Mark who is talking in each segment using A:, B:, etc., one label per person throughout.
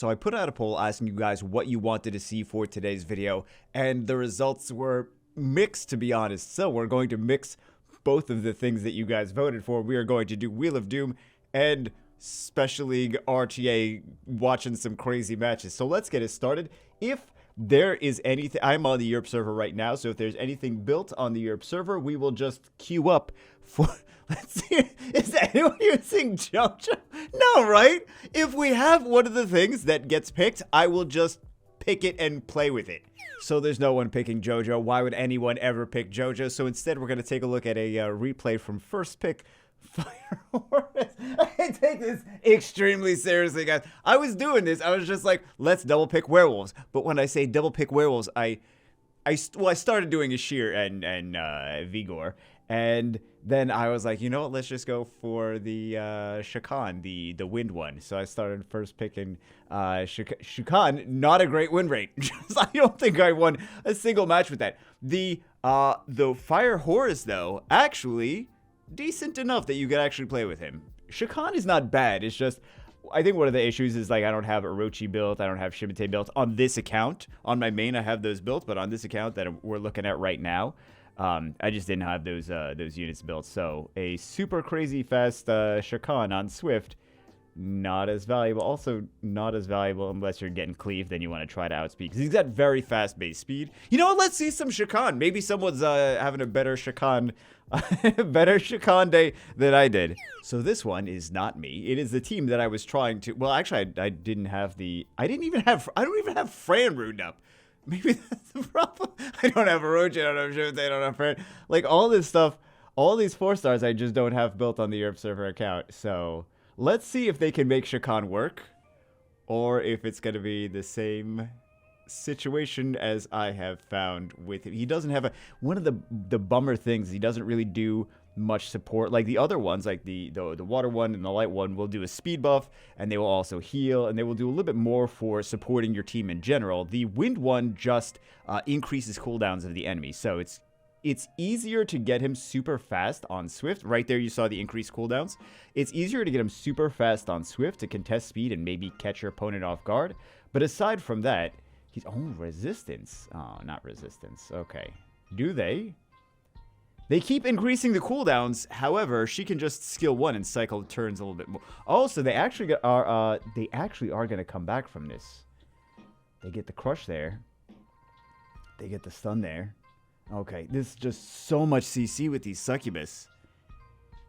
A: So I put out a poll asking you guys what you wanted to see for today's video, and the results were mixed, to be honest. So we're going to mix both of the things that you guys voted for. We are going to do Wheel of Doom and Special League RTA, watching some crazy matches. So let's get it started. If there is anything, I'm on the Europe server right now, so if there's anything built on the Europe server, we will just queue up for, let's see, is anyone using JoJo? No, right? If we have one of the things that gets picked, I will just pick it and play with it. So there's no one picking JoJo. Why would anyone ever pick JoJo? So instead, we're going to take a look at a replay from first pick, Fire Horse. I take this extremely seriously, guys. I was doing this. I was just like, let's double pick werewolves. But when I say double pick werewolves, I started doing a Sheer and Vigor, and then I was like, you know what? Let's just go for the Shakan, the wind one. So I started first picking Shakan. Not a great win rate. I don't think I won a single match with that. The Fire Horse, though, actually decent enough that you could actually play with him. Shakan is not bad. It's just, I think one of the issues is, like, I don't have Orochi built. I don't have Shimate built on this account. On my main, I have those built, but on this account that we're looking at right now, I just didn't have those units built. So a super crazy fast Shakan on Swift, not as valuable. Also not as valuable unless you're getting cleaved, then you want to try to outspeed, because he's got very fast base speed. You know what? Let's see some Shakan. Maybe someone's having a better Shakan day than I did. So this one is not me. It is the team that I was trying to. Well, actually, I didn't have the. I don't even have Fran ruined up. Maybe that's the problem. I don't have Orochi. I don't have Shimate. I don't have Fran. Like, all this stuff, all these 4-stars, I just don't have built on the Europe server account. So let's see if they can make Shakan work, or if it's going to be the same situation as I have found with him. He doesn't have one of the bummer things, he doesn't really do much support. Like the other ones, like the water one and the light one, will do a speed buff, and they will also heal, and they will do a little bit more for supporting your team in general. The wind one just increases cooldowns of the enemy, so it's easier to get him super fast on Swift. Right there, you saw the increased cooldowns. It's easier to get him super fast on Swift to contest speed and maybe catch your opponent off guard. But aside from that, he's resistance. Oh, not resistance. Okay. Do they? They keep increasing the cooldowns. However, she can just skill 1 and cycle turns a little bit more. Oh, so they actually are going to come back from this. They get the crush there. They get the stun there. Okay, this is just so much CC with these succubus.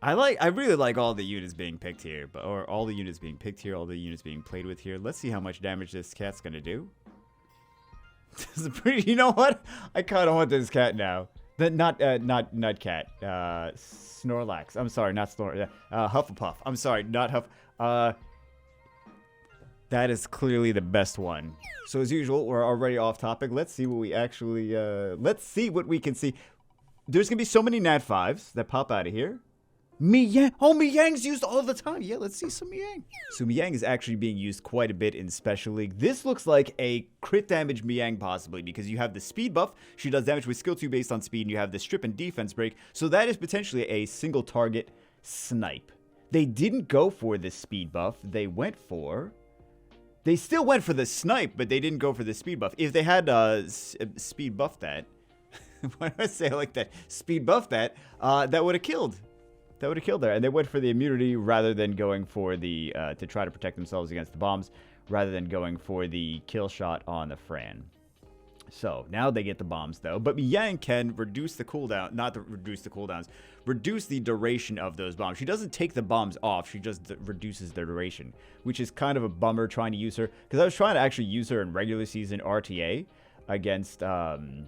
A: I really like all the units being picked here, or all the units being picked here, all the units being played with here. Let's see how much damage this cat's gonna do. This is pretty. You know what? I kind of want this cat now. Not cat. Snorlax. I'm sorry, not Snor. Hufflepuff. I'm sorry, not Huff. That is clearly the best one. So as usual, we're already off topic. Let's see what we actually, let's see what we can see. There's going to be so many Nat 5s that pop out of here. Miyang. Oh, Miyang's used all the time. Yeah, let's see some Miyang. So Miyang is actually being used quite a bit in Special League. This looks like a crit damage Miyang possibly, because you have the speed buff. She does damage with skill 2 based on speed, and you have the strip and defense break. So that is potentially a single target snipe. They didn't go for the speed buff. They still went for the snipe, but they didn't go for the speed buff. If they had speed buff that, why do I say it like that? Speed buff that, that would have killed. That would have killed her. And they went for the immunity rather than going for the, to try to protect themselves against the bombs, rather than going for the kill shot on the Fran. So now they get the bombs though, but Yang can reduce the cooldown, reduce the duration of those bombs. She doesn't take the bombs off, she just reduces the duration, which is kind of a bummer trying to use her, because I was trying to actually use her in regular season RTA against CRs,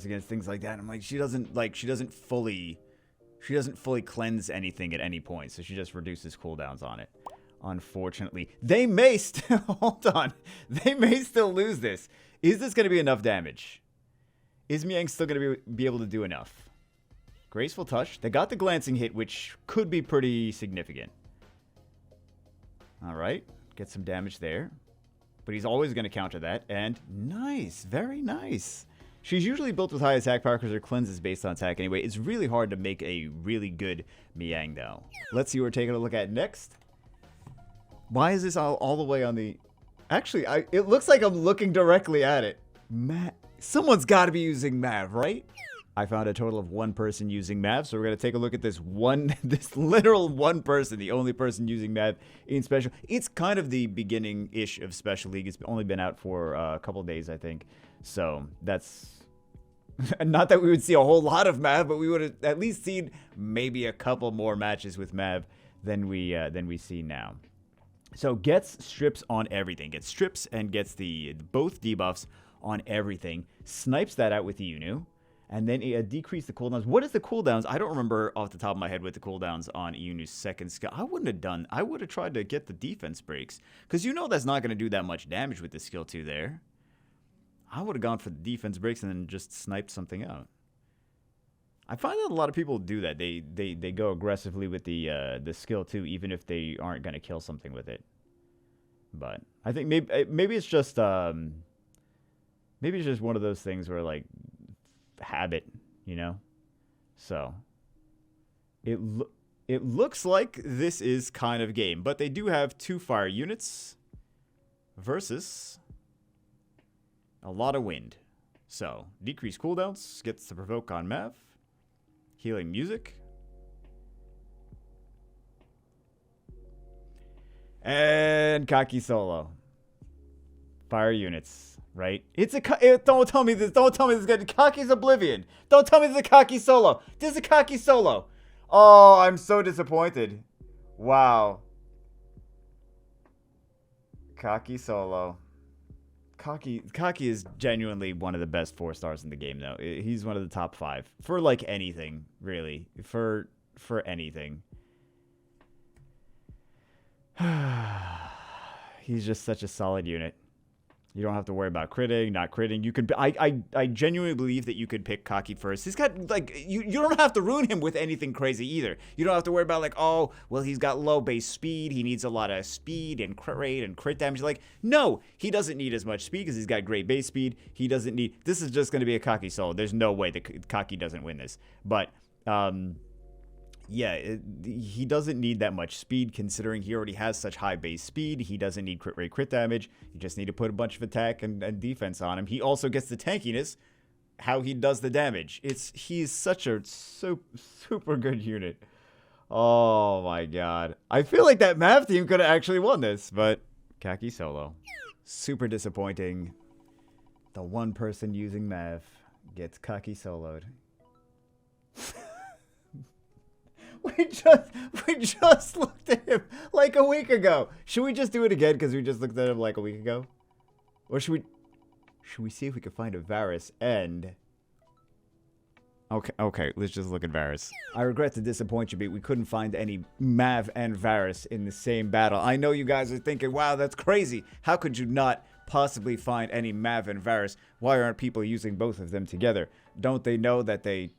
A: against things like that. And I'm like, she doesn't fully cleanse anything at any point, so she just reduces cooldowns on it. Unfortunately, they may still, hold on, they may still lose this. Is this going to be enough damage? Is Miang still going to be able to do enough? Graceful touch. They got the glancing hit, which could be pretty significant. All right, get some damage there. But he's always going to counter that, and nice, very nice. She's usually built with high attack power because her cleanse is based on attack anyway. It's really hard to make a really good Miang, though. Let's see what we're taking a look at next. Why is this all the way on the... Actually, it looks like I'm looking directly at it. Someone's got to be using Mav, right? I found a total of one person using Mav, so we're going to take a look at this literal one person, the only person using Mav in Special. It's kind of the beginning-ish of Special League. It's only been out for a couple days, I think. So that's... Not that we would see a whole lot of Mav, but we would have at least seen maybe a couple more matches with Mav than we see now. So gets strips on everything. Gets strips and gets both debuffs on everything. Snipes that out with the Inu. And then decrease the cooldowns. What is the cooldowns? I don't remember off the top of my head what the cooldowns on Eunu's second skill. I would have tried to get the defense breaks. Because you know that's not going to do that much damage with the skill 2 there. I would have gone for the defense breaks and then just sniped something out. I find that a lot of people do that. They go aggressively with the skill 2 even if they aren't going to kill something with it. But I think maybe it's just one of those things where like habit, you know. So it looks like this is kind of game, but they do have 2 fire units versus a lot of wind. So decrease cooldowns gets to provoke on Mav, healing music, and Kaki solo fire units. Right? Don't tell me this. Don't tell me this is Kaki's Oblivion. Don't tell me this is a Kaki solo. This is a Kaki solo. Oh, I'm so disappointed. Wow. Kaki solo. Kaki is genuinely one of the best 4 stars in the game, though. He's one of the top 5 for like anything, really. For anything. He's just such a solid unit. You don't have to worry about critting, not critting. You could. I genuinely believe that you could pick Kaki first. He's got like you don't have to ruin him with anything crazy either. You don't have to worry about like, oh well, he's got low base speed. He needs a lot of speed and crit rate and crit damage. Like no, he doesn't need as much speed because he's got great base speed. He doesn't need. This is just going to be a Kaki solo. There's no way that Kaki doesn't win this. But yeah, he doesn't need that much speed considering he already has such high base speed. He doesn't need crit rate, crit damage. You just need to put a bunch of attack and defense on him. He also gets the tankiness, how he does the damage. He's such a super good unit. Oh my god. I feel like that Mav team could have actually won this, but Kaki solo. Super disappointing. The one person using Mav gets Kaki soloed. We just looked at him like a week ago. Should we just do it again because we just looked at him like a week ago? Or should we see if we can find a Varus and... Okay, let's just look at Varus. I regret to disappoint you, but we couldn't find any Mav and Varus in the same battle. I know you guys are thinking, wow, that's crazy. How could you not possibly find any Mav and Varus? Why aren't people using both of them together? Don't they know that they...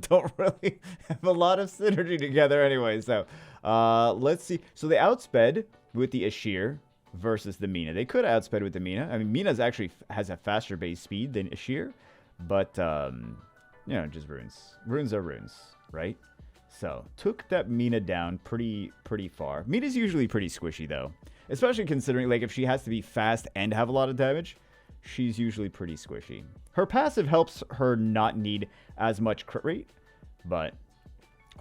A: don't really have a lot of synergy together anyway. So let's see. So they outsped with the Ashir versus the Mina. They could have outsped with the Mina. I mean, Mina's actually has a faster base speed than Ashir, but you know, just runes. Runes are runes, right? So took that Mina down pretty far. Mina's usually pretty squishy though, especially considering like if she has to be fast and have a lot of damage, she's usually pretty squishy. Her passive helps her not need as much crit rate, but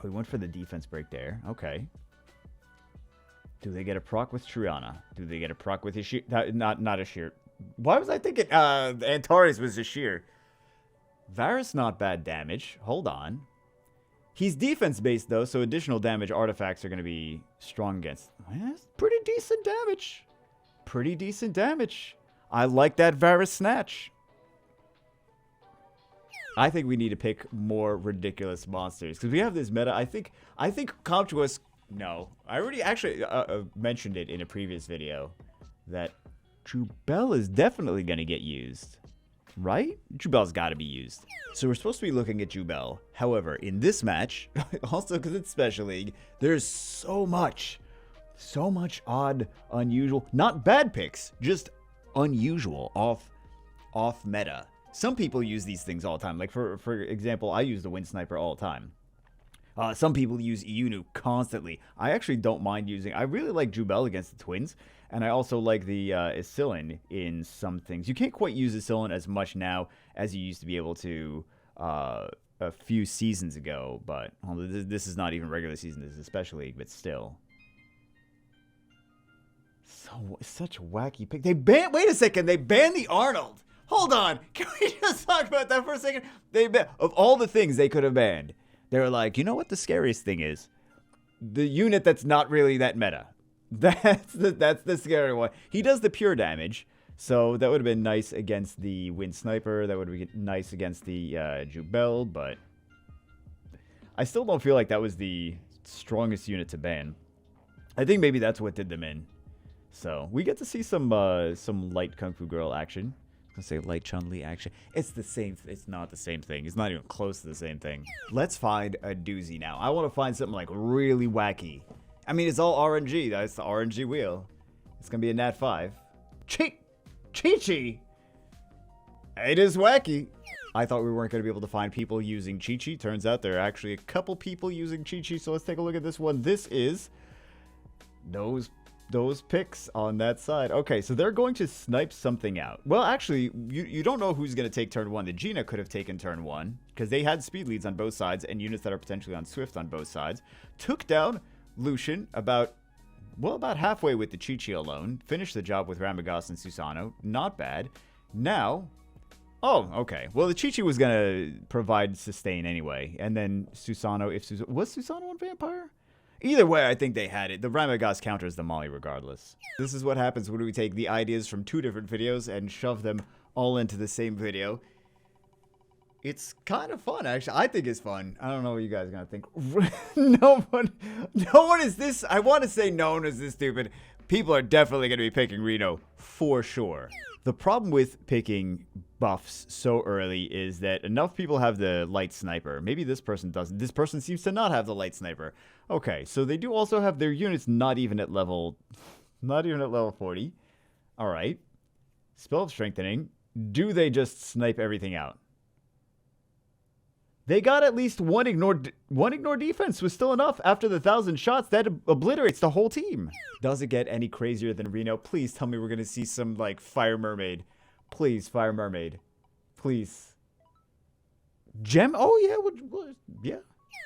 A: we went for the defense break there. Okay. Do they get a proc with Triana? Do they get a proc with Ashir? Not Ashir. Why was I thinking Antares was Ashir? Varus not bad damage. Hold on. He's defense based though, so additional damage artifacts are going to be strong against. That's pretty decent damage. Pretty decent damage. I like that Varus snatch. I think we need to pick more ridiculous monsters because we have this meta. I think Comptuous. No, I already actually mentioned it in a previous video that Jubel is definitely going to get used, right? Jubel's got to be used. So we're supposed to be looking at Jubel. However, in this match, also because it's Special League, there's so much odd, unusual, not bad picks, just unusual, off meta. Some people use these things all the time. Like for example, I use the Wind Sniper all the time. Some people use Iyunu constantly. I actually don't mind using... I really like Jubel against the Twins. And I also like the Icillin in some things. You can't quite use Icillin as much now as you used to be able to a few seasons ago. But this is not even regular season. This is a special league, but still. Such a wacky pick. They banned... Wait a second. They banned the Arnold. Hold on. Can we just talk about that for a second? Of all the things they could have banned, they were like, you know what the scariest thing is? The unit that's not really that meta. That's the scary one. He does the pure damage, so that would have been nice against the Wind Sniper. That would have been nice against the Jubel, but I still don't feel like that was the strongest unit to ban. I think maybe that's what did them in. So we get to see some light Kung Fu Girl action. I say light Chun-Li action. It's the same. It's not the same thing. It's not even close to the same thing. Let's find a doozy now. I want to find something like really wacky. I mean, it's all RNG. That's the RNG wheel. It's gonna be a Nat 5. Chi-Chi. It is wacky. I thought we weren't gonna be able to find people using Chi-Chi. Turns out there are actually a couple people using Chi-Chi. So let's take a look at this one. This is those picks on that side. Okay, so they're going to snipe something out. Well, actually, you don't know who's going to take turn 1. The Gina could have taken turn 1 because they had speed leads on both sides and units that are potentially on Swift on both sides. Took down Lucian about halfway with the Chi-Chi alone. Finished the job with Ramagos and Susano. Not bad. Now... Oh, okay. Well, the Chi-Chi was going to provide sustain anyway. And then Susano, was Susano on Vampire? Either way, I think they had it. The Ramagos counters the Molly regardless. This is what happens when we take the ideas from 2 different videos and shove them all into the same video. It's kind of fun, actually. I think it's fun. I don't know what you guys are going to think. No one is this... I want to say no one is this stupid. People are definitely going to be picking Reno for sure. The problem with picking buffs so early is that enough people have the light sniper. Maybe this person doesn't. This person seems to not have the light sniper. Okay, so they do also have their units not even at level 40. All right. Spell of Strengthening. Do they just snipe everything out? They got at least one ignore defense was still enough. After the 1,000 shots, that obliterates the whole team. Does it get any crazier than Reno? Please tell me we're going to see some, like, Fire Mermaid. Please, Fire Mermaid. Please. Gem? Oh, yeah. Yeah.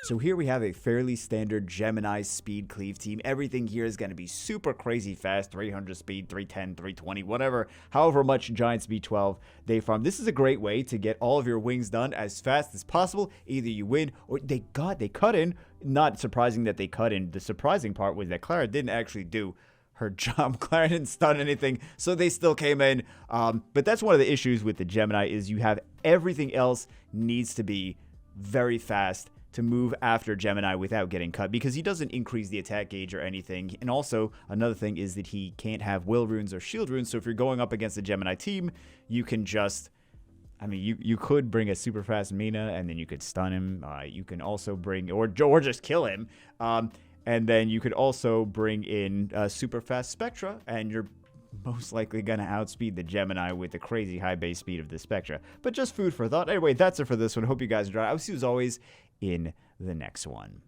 A: So here we have a fairly standard Gemini speed cleave team. Everything here is going to be super crazy fast. 300 speed, 310, 320, whatever. However much Giant Speed 12 they farm. This is a great way to get all of your wings done as fast as possible. Either you win or they cut in. Not surprising that they cut in. The surprising part was that Clara didn't actually do her job. Clara didn't stun anything, so they still came in. But that's one of the issues with the Gemini is you have everything else needs to be very fast to move after Gemini without getting cut, because he doesn't increase the attack gauge or anything. And also, another thing is that he can't have will runes or shield runes, so if you're going up against a Gemini team, you can just... I mean, you could bring a super fast Mina, and then you could stun him. You can also bring... Or just kill him. And then you could also bring in super fast Spectra, and you're most likely going to outspeed the Gemini with the crazy high base speed of the Spectra. But just food for thought. Anyway, that's it for this one. Hope you guys enjoyed. I'll see you as always in the next one.